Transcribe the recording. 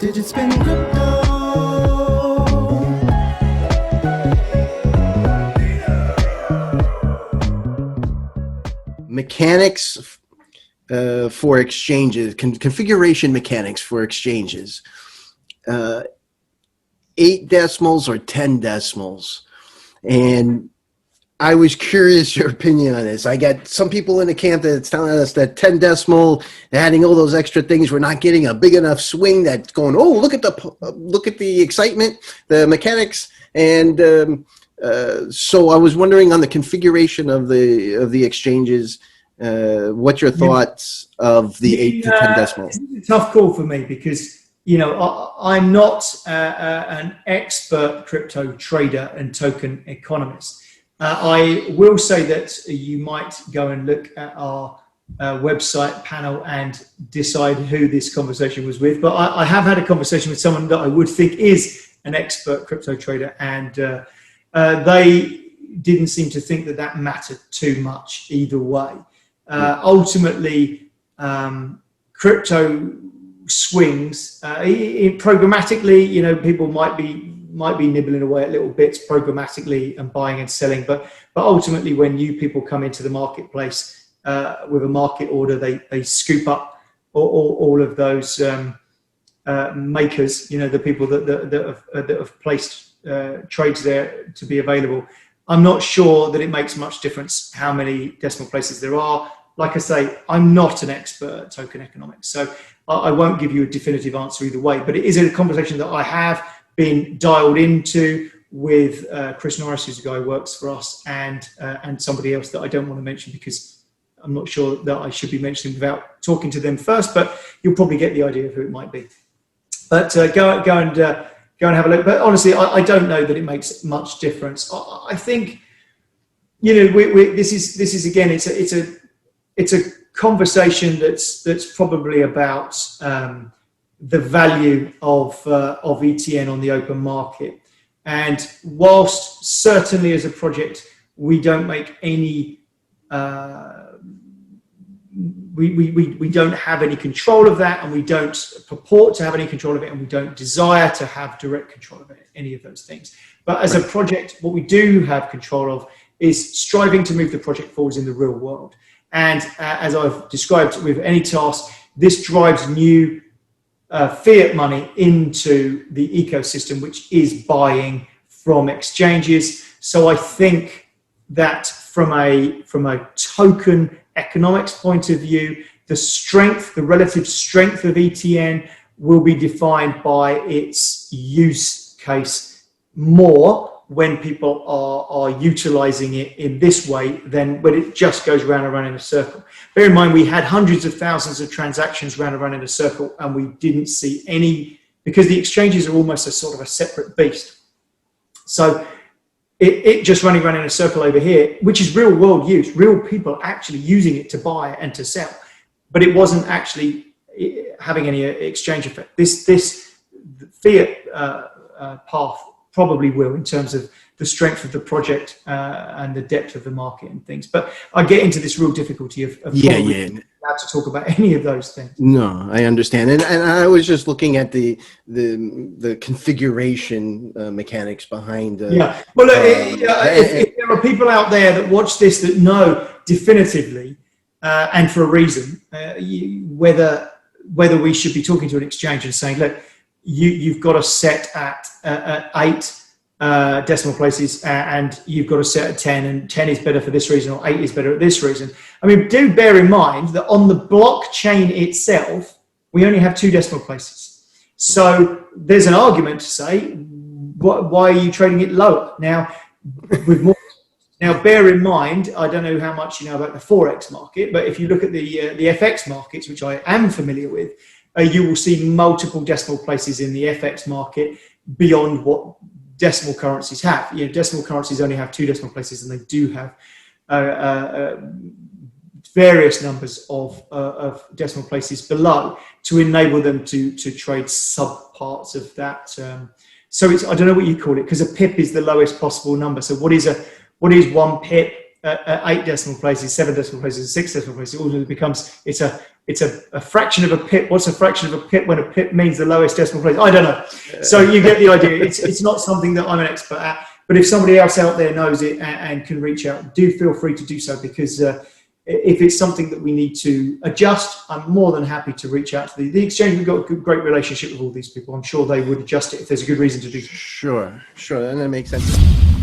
Digitspin Crypto. Mechanics for exchanges, configuration mechanics for exchanges. 8 decimals or 10 decimals. And I was curious your opinion on this. I got some people in the camp that's telling us that 10 decimal, adding all those extra things, we're not getting a big enough swing that's going, oh, look at the excitement, the mechanics. And so I was wondering on the configuration of the exchanges, what's your thoughts of the 8 to 10 decimal? It's a tough call for me because, you know, I'm not an expert crypto trader and token economist. I will say that you might go and look at our website panel and decide who this conversation was with. But I have had a conversation with someone that I would think is an expert crypto trader, and they didn't seem to think that that mattered too much either way. Ultimately, crypto swings programmatically. You know, people might be nibbling away at little bits programmatically and buying and selling, but ultimately when new people come into the marketplace with a market order, they scoop up all of those makers, you know, the people that have placed trades there to be available. I'm not sure that it makes much difference how many decimal places there are. Like I say, I'm not an expert at token economics, so I won't give you a definitive answer either way, but it is a conversation that I have been dialed into with Chris Norris, who's a guy who works for us, and somebody else that I don't want to mention because I'm not sure that I should be mentioning without talking to them first, but you'll probably get the idea of who it might be. But go and have a look. But honestly, I don't know that it makes much difference. I think, you know, this is again, it's a conversation that's probably about the value of ETN on the open market. And whilst certainly as a project we don't make any we don't have any control of that, and we don't purport to have any control of it, and we don't desire to have direct control of it, any of those things. But as a project, what we do have control of is striving to move the project forwards in the real world. And as I've described with Anytask, this drives new fiat money into the ecosystem, which is buying from exchanges. So I think that from a token economics point of view, the relative strength of ETN will be defined by its use case more when people are utilizing it in this way than when it just goes round and round in a circle. Bear in mind, we had hundreds of thousands of transactions round and round in a circle, and we didn't see any, because the exchanges are almost a sort of a separate beast. So it just running around in a circle over here, which is real world use, real people actually using it to buy and to sell, but it wasn't actually having any exchange effect. This fiat path probably will, in terms of the strength of the project and the depth of the market and things. But I get into this real difficulty of allowed to talk about any of those things. No, I understand, and I was just looking at the configuration mechanics behind. Yeah, well, if there are people out there that watch this that know definitively, and for a reason, whether we should be talking to an exchange and saying, look, you've got to set at 8 decimal places, and you've got to set at 10, and 10 is better for this reason, or 8 is better at this reason. I mean, do bear in mind that on the blockchain itself, we only have 2 decimal places. So there's an argument to say, why are you trading it lower? Now, with more. Now, bear in mind, I don't know how much you know about the Forex market, but if you look at the FX markets, which I am familiar with, you will see multiple decimal places in the FX market beyond what decimal currencies have. You know, decimal currencies only have 2 decimal places, and they do have various numbers of decimal places below to enable them to trade subparts of that. So it's, I don't know what you call it, because a pip is the lowest possible number. So what is 1 pip at 8 decimal places, 7 decimal places, 6 decimal places? It all becomes, it's a it's a fraction of a pip. What's a fraction of a pip when a pip means the lowest decimal place? I don't know. So you get the idea. It's not something that I'm an expert at, but if somebody else out there knows it and can reach out, do feel free to do so, because if it's something that we need to adjust, I'm more than happy to reach out to the exchange. We've got a great relationship with all these people. I'm sure they would adjust it if there's a good reason to do so. Sure, and that makes sense.